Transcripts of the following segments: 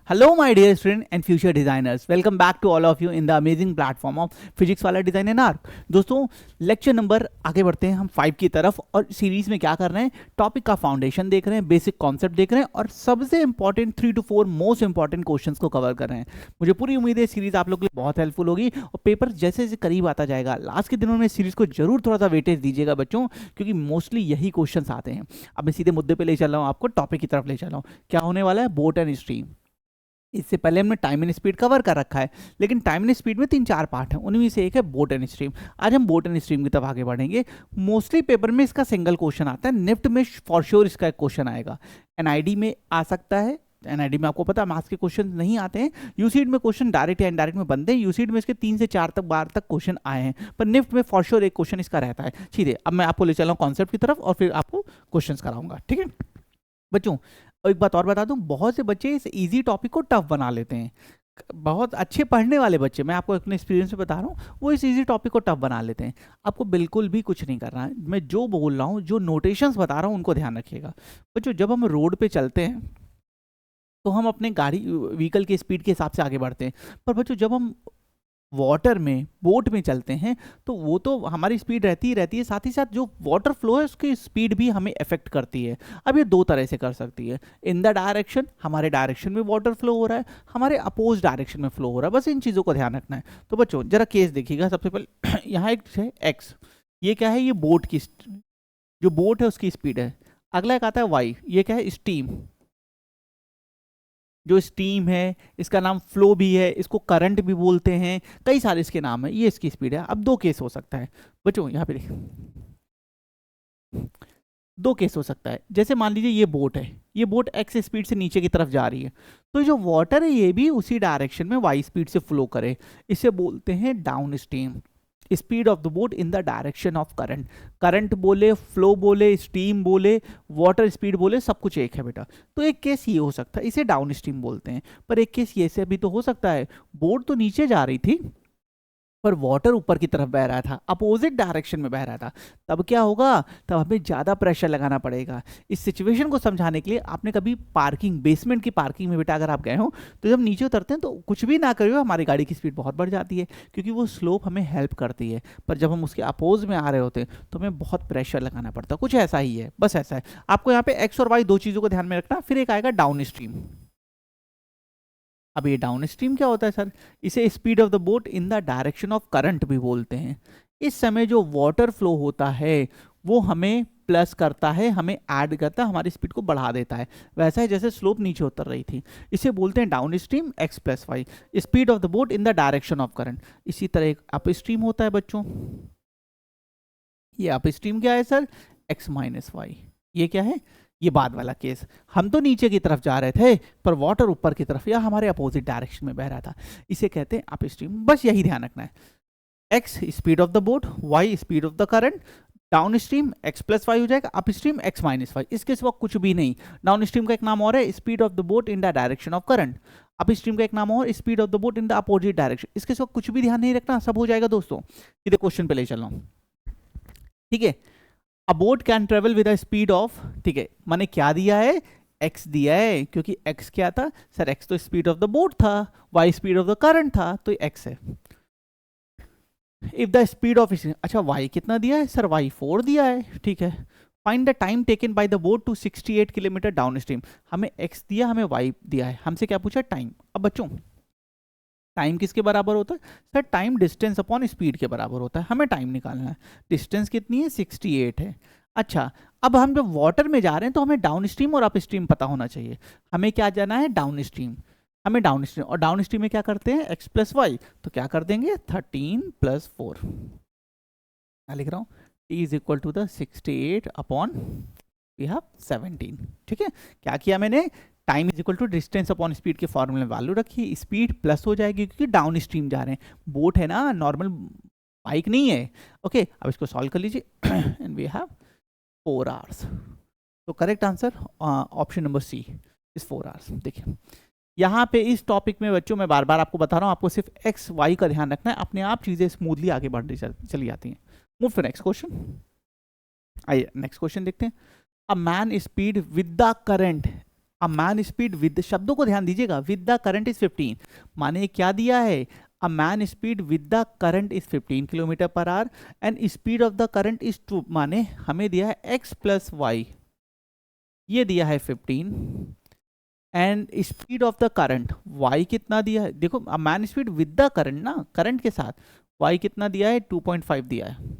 Hello, my dear student and future designers. Welcome back to all of you in the amazing platform of physics वाला design and arc. दोस्तों, lecture number आगे बढ़ते हैं हम 5 की तरफ और सीरीज में क्या कर रहे हैं, टॉपिक का फाउंडेशन देख रहे हैं, बेसिक कॉन्सेप्ट देख रहे हैं और सबसे important 3 to 4 most important questions को कवर कर रहे हैं। मुझे पूरी उम्मीद है सीरीज आप लोग के लिए बहुत हेल्पफुल होगी और पेपर जैसे जैसे करीब आता जाएगा लास्ट के दिनों में सीरीज को जरूर थोड़ा सा वेटेज दीजिएगा बच्चों, क्योंकि मोस्टली यही क्वेश्चन आते हैं। अब मैं सीधे मुद्दे पर ले चल रहा हूँ, आपको टॉपिक की तरफ ले चल रहा हूँ। क्या होने वाला है, बोट एंड स्ट्रीम। इससे पहले हमने टाइम एंड स्पीड कवर कर रखा है, लेकिन टाइम एंड स्पीड में 3-4 पार्ट हैं, उनमें से एक है बोट एंड स्ट्रीम। आज हम बोट एंड स्ट्रीम की तरफ आगे बढ़ेंगे। मोस्टली पेपर में इसका सिंगल क्वेश्चन आता है, निफ्ट में फॉर श्योर इसका एक क्वेश्चन आएगा, एनआईडी में आ सकता है। एनआईडी में आपको पता है मैथ्स के क्वेश्चन नहीं आते हैं, यूसीड में क्वेश्चन डायरेक्ट या इनडायरेक्ट में बनते हैं। यूसीड में इसके 3 से 4 बार तक क्वेश्चन आए हैं, पर निफ्ट में फॉर श्योर एक क्वेश्चन इसका रहता है। सीधे अब मैं आपको ले चला हूँ कॉन्सेप्ट की तरफ और फिर आपको क्वेश्चन कराऊंगा, ठीक है बच्चों। और एक बात और बता दूं, बहुत से बच्चे इस इजी टॉपिक को टफ बना लेते हैं। बहुत अच्छे पढ़ने वाले बच्चे, मैं आपको अपने एक्सपीरियंस से बता रहा हूँ, वो इस इजी टॉपिक को टफ बना लेते हैं। आपको बिल्कुल भी कुछ नहीं करना है। मैं जो बोल रहा हूँ, जो नोटेशंस बता रहा हूँ, उनको ध्यान रखिएगा बच्चों। जब हम रोड पे चलते हैं तो हम अपने गाड़ी व्हीकल की स्पीड के हिसाब से आगे बढ़ते हैं, पर बच्चों जब हम वाटर में बोट में चलते हैं तो वो तो हमारी स्पीड रहती ही रहती है, साथ ही साथ जो वाटर फ्लो है उसकी स्पीड भी हमें अफेक्ट करती है। अब ये 2 तरह से कर सकती है, इन द डायरेक्शन, हमारे डायरेक्शन में वाटर फ्लो हो रहा है, हमारे अपोज डायरेक्शन में फ्लो हो रहा है। बस इन चीज़ों को ध्यान रखना है। तो बच्चों जरा केस देखिएगा। सबसे पहले यहाँ एक है एक्स, ये क्या है, ये बोट की, जो बोट है उसकी स्पीड है। अगला एक आता है वाई, ये क्या है, स्टीम। जो स्टीम है इसका नाम फ्लो भी है, इसको करंट भी बोलते हैं, कई सारे इसके नाम है। ये इसकी स्पीड है। अब 2 केस हो सकता है बच्चों, यहाँ पे देखिए 2 केस हो सकता है। जैसे मान लीजिए ये बोट है, ये बोट एक्स स्पीड से नीचे की तरफ जा रही है, तो जो वाटर है ये भी उसी डायरेक्शन में वाई स्पीड से फ्लो करे, इसे बोलते हैं down stream. Speed of the boat in the direction of current. Current बोले, फ्लो बोले, स्टीम बोले, वाटर स्पीड बोले, सब कुछ एक है बेटा। तो एक केस ये हो सकता है, इसे डाउन स्ट्रीम बोलते हैं। पर एक केस ये से भी तो हो सकता है, बोट तो नीचे जा रही थी पर वाटर ऊपर की तरफ बह रहा था, अपोजिट डायरेक्शन में बह रहा था। तब क्या होगा, तब हमें ज़्यादा प्रेशर लगाना पड़ेगा। इस सिचुएशन को समझाने के लिए आपने कभी पार्किंग, बेसमेंट की पार्किंग में बेटा अगर आप गए हो, तो जब नीचे उतरते हैं तो कुछ भी ना करिए, हमारी गाड़ी की स्पीड बहुत बढ़ जाती है, क्योंकि वो स्लोप हमें हेल्प करती है। पर जब हम उसके अपोज में आ रहे होते हैं तो हमें बहुत प्रेशर लगाना पड़ता है। कुछ ऐसा ही है, बस ऐसा है। आपको यहाँ पे एक्स और वाई 2 चीज़ों को ध्यान में रखना। फिर एक आएगा डाउन स्ट्रीम। अब ये डाउन स्ट्रीम क्या होता है सर, इसे speed of the boat in the direction of current भी बोलते हैं। इस समय जो वाटर फ्लो होता है वो हमें प्लस करता है, हमें ऐड करता है, हमारी स्पीड को बढ़ा देता है। वैसा है जैसे स्लोप नीचे उतर रही थी, इसे बोलते हैं down stream, X plus Y, speed of the boat in the direction of current. इसी तरह एक अप स्ट्रीम होता है बच्चों। ये अप स्ट्रीम क्या है सर, एक्स माइनस वाई। ये क्या है, ये बाद वाला केस, हम तो नीचे की तरफ जा रहे थे पर वाटर ऊपर की तरफ या हमारे अपोजिट डायरेक्शन में बह रहा था, इसे कहते हैं अप स्ट्रीम। बस यही ध्यान रखना है। X speed of the boat, Y speed of the current, down stream X plus Y हो जाएगा, up stream X minus Y, इसके सिवा कुछ भी नहीं। डाउन स्ट्रीम का एक नाम और है speed of the boat in the direction of current, up stream का एक नाम और speed of the boat in the opposite direction. इसके सिवा कुछ भी ध्यान नहीं रखना, सब हो जाएगा दोस्तों। सीधे क्वेश्चन पे ले चल रहा हूँ, ठीक है। अ boat can travel with a speed of, ठीक है, मैंने क्या दिया है, x दिया है, क्योंकि x क्या था सर, x तो स्पीड ऑफ द बोट था, y speed of the current था, तो x है। इफ द स्पीड ऑफ, अच्छा y कितना दिया है सर, y 4 दिया है, ठीक है। Find the time taken by the boat to 68 kilometre down stream. हमें x दिया, हमें y दिया है, हमसे क्या पूछा, टाइम। अब बच्चों टाइम किसके बराबर होता है sir, time distance upon speed के बराबर होता है। हमें टाइम निकालना है, डिस्टेंस कितनी है, 68 है। अच्छा, अब हम जब वाटर में जा रहे हैं तो हमें डाउन स्ट्रीम और अप स्ट्रीम पता होना चाहिए। हमें क्या जाना है, डाउन स्ट्रीम, हमें डाउन स्ट्रीम। और डाउन स्ट्रीम में क्या करते हैं, एक्स प्लस वाई, तो क्या कर देंगे 13 + 4। क्या लिख रहा हूँ, t is equal to the 68 upon we have 17, ठीक है। क्या किया मैंने, time is equal to distance upon speed के फॉर्मूले में वैल्यू रखी, स्पीड प्लस हो जाएगी क्योंकि डाउन स्ट्रीम जा रहे हैं, बोट है ना, नॉर्मल बाइक नहीं है। ओके, अब इसको सॉल्व कर लीजिए एंड वी हैव 4 आवर्स। तो correct answer option number C is 4 hours. देखिए यहाँ पे इस टॉपिक में बच्चों मैं बार बार आपको बता रहा हूँ, आपको सिर्फ एक्स वाई का ध्यान रखना है, अपने आप चीज़ें स्मूथली आगे बढ़ती चली जाती हैं। Move to next question. आइए नेक्स्ट क्वेश्चन देखते हैं। A man speed with the current a man speed with, शब्दों को ध्यान दीजिएगा, विद द करंट इज 15, माने क्या दिया है, अ man speed with the current is 15 kilometre per our and speed of the current is 2, माने हमें दिया है x प्लस वाई, ये दिया है 15 and speed of the current y कितना दिया है, देखो अ man speed with the current ना, करंट के साथ, y कितना दिया है 2.5 दिया है।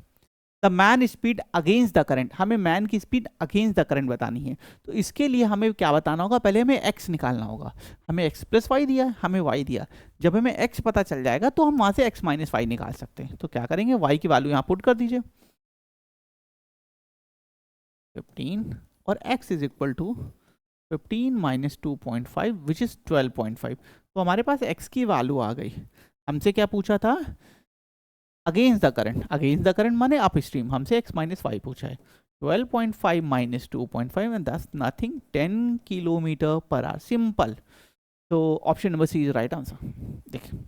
The man speed against the current, हमें मैन की स्पीड अगेंस्ट द करंट बतानी है, तो इसके लिए हमें क्या बताना होगा, पहले हमें x निकालना होगा, हमें x प्लस वाई दिया, हमें y दिया, जब हमें x पता चल जाएगा तो हम वहां से x माइनस वाई निकाल सकते हैं। तो क्या करेंगे, y की वैल्यू यहाँ पुट कर दीजिए 15 और x is equal to 15 minus 2.5 which is 12.5, तो हमारे पास x की वैल्यू आ गई। हमसे क्या पूछा था, against the current, against the current माने अप स्ट्रीम, हमसे x माइनस वाई पूछा है, 12.5 minus 2.5 and that's nothing 10 kilometre per hour, simple. तो option number C is right answer. देखिए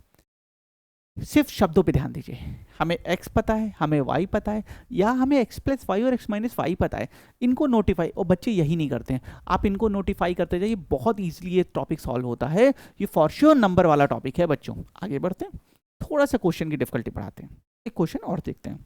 सिर्फ शब्दों पे ध्यान दीजिए, हमें x पता है, हमें y पता है, या हमें x प्लस वाई और x माइनस वाई पता है, इनको नोटिफाई, और बच्चे यही नहीं करते हैं, आप इनको नोटिफाई करते जाइए, बहुत ईजिली ये टॉपिक सॉल्व होता है, ये फॉर श्योर नंबर वाला टॉपिक है बच्चों। आगे बढ़ते हैं, थोड़ा सा क्वेश्चन की डिफिकल्टी बढ़ाते हैं, एक क्वेश्चन और देखते हैं।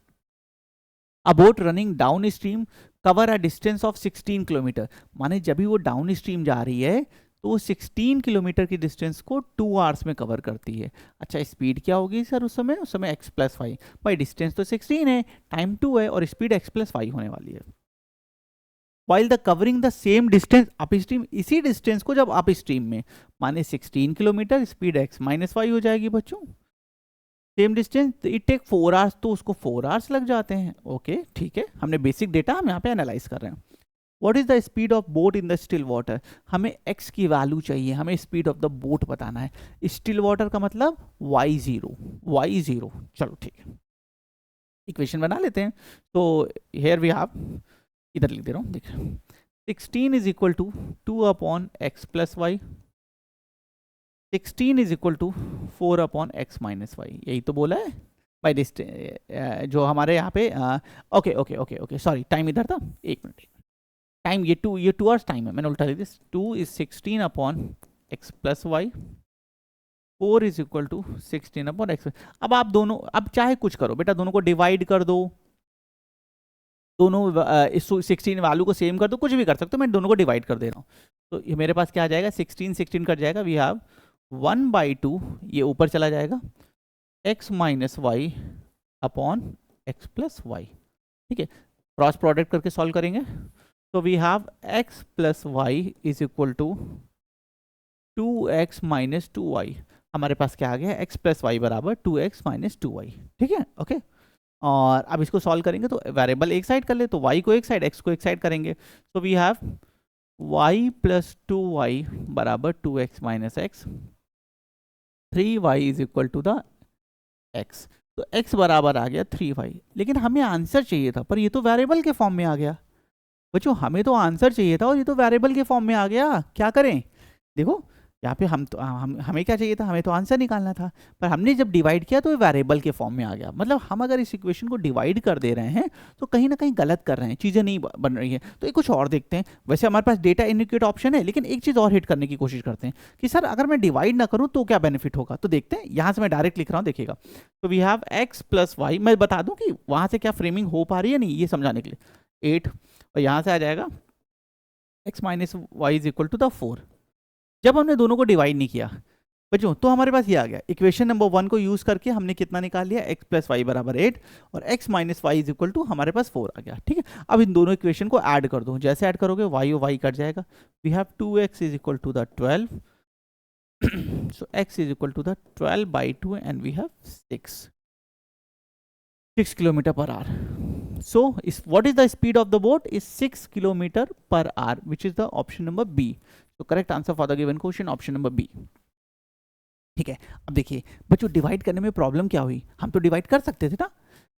अ boat running down stream cover a distance of 16 kilometre, माने जब भी वो डाउन स्ट्रीम जा रही है तो वो 16 किलोमीटर की डिस्टेंस को 2 आवर्स में कवर करती है। अच्छा स्पीड क्या होगी सर उस समय x प्लस वाई, भाई डिस्टेंस तो 16 है, टाइम 2 है और स्पीड x प्लस वाई होने वाली है। While the covering the same distance upstream, इसी डिस्टेंस को जब अप स्ट्रीम में, माने 16 kilometre, speed x minus y हो जाएगी बच्चों, same distance, it take 4 hours, तो उसको 4 आवर्स लग जाते हैं। ओके ठीक है, हमने बेसिक डेटा हम यहाँ पे एनालाइज कर रहे हैं। What is the speed of boat in the still water, हमें x की वैल्यू चाहिए, हमें स्पीड ऑफ द बोट बताना है, स्टिल वाटर का मतलब y0, चलो ठीक है, इक्वेशन बना लेते हैं। तो हेयर वी हैव, इधर लिख दे रहा हूँ, देखिए 16 is equal to 2 upon x plus y, 16 is equal to 4 upon x minus y, यही तो बोला है बाई डिस्टेंस जो हमारे यहाँ पे, okay okay okay okay sorry, time इधर था, एक मिनट, टाइम ये 2 आवर्स टाइम है, मैंने उल्टा लिख दिया, 2 is 16 upon x plus y, 4 is equal to 16 upon x. अब आप दोनों, अब चाहे कुछ करो बेटा, दोनों को डिवाइड कर दो, दोनों 16 वैल्यू को सेम कर दो, कुछ भी कर सकते हो, मैं दोनों को डिवाइड कर दे रहा हूँ। तो ये मेरे पास क्या आ जाएगा, 16 कट जाएगा, वी हैव 1/2, ये ऊपर चला जाएगा, x minus y upon x plus y, ठीक है, क्रॉस प्रोडक्ट करके सॉल्व करेंगे, तो we have x plus y is equal to 2x minus 2y, हमारे पास क्या आ गया, x प्लस वाई बराबर 2x माइनस 2y, ठीक है ओके। और अब इसको सॉल्व करेंगे तो वेरिएबल एक साइड कर ले, तो y को एक साइड, x को एक साइड करेंगे, तो we have y plus 2y बराबर 2x minus x, 3y is equal to the x, तो x बराबर आ गया 3y, लेकिन हमें आंसर चाहिए था, पर ये तो वेरिएबल के फॉर्म में आ गया बच्चों, हमें तो आंसर चाहिए था और ये तो वेरिएबल के फॉर्म में आ गया, क्या करें, देखो यहाँ पे हमें क्या चाहिए था, हमें तो आंसर निकालना था, पर हमने जब डिवाइड किया तो ये वेरिएबल के फॉर्म में आ गया। मतलब हम अगर इस इक्वेशन को डिवाइड कर दे रहे हैं तो कहीं ना कहीं गलत कर रहे हैं, चीज़ें नहीं बन रही हैं। तो एक कुछ और देखते हैं, वैसे हमारे पास डेटा इंडिकेट ऑप्शन है, लेकिन एक चीज़ और हिट करने की कोशिश करते हैं कि सर अगर मैं डिवाइड ना करूँ तो क्या बेनिफिट होगा। तो देखते हैं, यहाँ से मैं डायरेक्ट लिख रहा हूँ, देखिएगा, तो we have x plus y, मैं बता दूँ कि वहाँ से क्या फ्रेमिंग हो पा रही है नहीं, ये समझाने के लिए 8, और यहाँ से आ जाएगा x minus y is equal to the 4। जब हमने दोनों को डिवाइड नहीं किया बच्चों तो हमारे पास ये आ गया, इक्वेशन नंबर 1 को यूज करके हमने कितना निकाल लिया, x प्लस वाई बराबर 8 और x minus y is equal to हमारे पास 4 आ गया, ठीक है। अब इन दोनों इक्वेशन को ऐड कर दो, जैसे ऐड करोगे y और y कट जाएगा, we have 2x is equal to the 12, so x is equal to the 12/2 and we have 6 kilometre per hour. So what is the speed of the boat is 6 kilometer per hour, which is the option number B. So correct answer for the given question option number B. ठीक है, अब देखिए बच्चों divide करने में problem क्या हुई, हम तो डिवाइड कर सकते थे ना,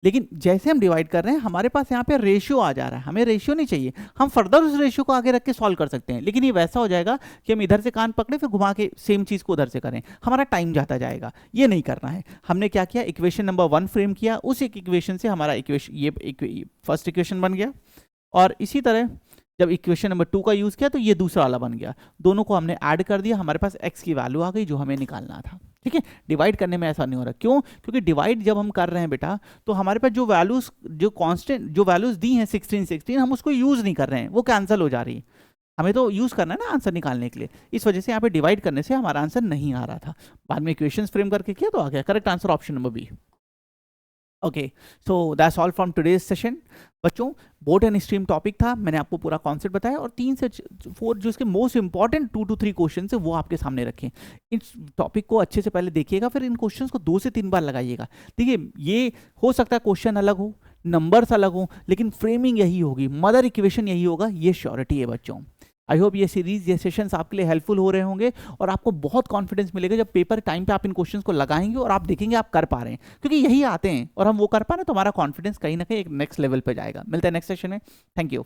लेकिन जैसे हम डिवाइड कर रहे हैं हमारे पास यहाँ पे रेशियो आ जा रहा है, हमें रेशियो नहीं चाहिए, हम फर्दर उस रेशियो को आगे रख के सॉल्व कर सकते हैं, लेकिन ये वैसा हो जाएगा कि हम इधर से कान पकड़े फिर घुमा के सेम चीज़ को उधर से करें, हमारा टाइम जाता जाएगा, ये नहीं करना है। हमने क्या किया, इक्वेशन नंबर 1 फ्रेम किया, उस एक इक्वेशन से हमारा इक्वेशन ये फर्स्ट इक्वेशन बन गया, और इसी तरह जब इक्वेशन नंबर 2 का यूज़ किया तो ये दूसरा वाला बन गया, दोनों को हमने ऐड कर दिया, हमारे पास x की वैल्यू आ गई जो हमें निकालना था। ठीक है, डिवाइड करने में ऐसा नहीं हो रहा, क्यों? क्योंकि डिवाइड जब हम कर रहे हैं बेटा, तो हमारे पास जो वैल्यूज, जो कांस्टेंट जो वैल्यूज दी हैं 16 हम उसको यूज़ नहीं कर रहे हैं, वो कैंसिल हो जा रही है। हमें तो यूज़ करना है ना आंसर निकालने के लिए, इस वजह से यहाँ पे डिवाइड करने से हमारा आंसर नहीं आ रहा था। बाद में इक्वेशंस फ्रेम करके किया तो आ गया। Correct answer option number B. Okay, so that's all from today's session. बच्चों, बोट एंड स्ट्रीम टॉपिक था, मैंने आपको पूरा कॉन्सेप्ट बताया और 3 से 4 जो इसके मोस्ट इंपॉर्टेंट 2 to 3 क्वेश्चन है वो आपके सामने रखे। इस टॉपिक को अच्छे से पहले देखिएगा, फिर इन क्वेश्चंस को 2 से 3 बार लगाइएगा। देखिए, ये हो सकता है क्वेश्चन अलग हो, नंबर्स अलग हो, लेकिन फ्रेमिंग यही होगी, मदर इक्वेशन यही होगा, ये श्योरिटी है बच्चों। आई होप ये सीरीज, ये सेशंस आपके लिए हेल्पफुल हो रहे होंगे और आपको बहुत कॉन्फिडेंस मिलेगा जब पेपर टाइम पे आप इन क्वेश्चंस को लगाएंगे और आप देखेंगे आप कर पा रहे हैं, क्योंकि यही आते हैं और हम वो कर पा रहे हैं तो हमारा कॉन्फिडेंस कहीं ना कहीं एक नेक्स्ट लेवल पे जाएगा। मिलता है नेक्स्ट सेशन में। Thank you.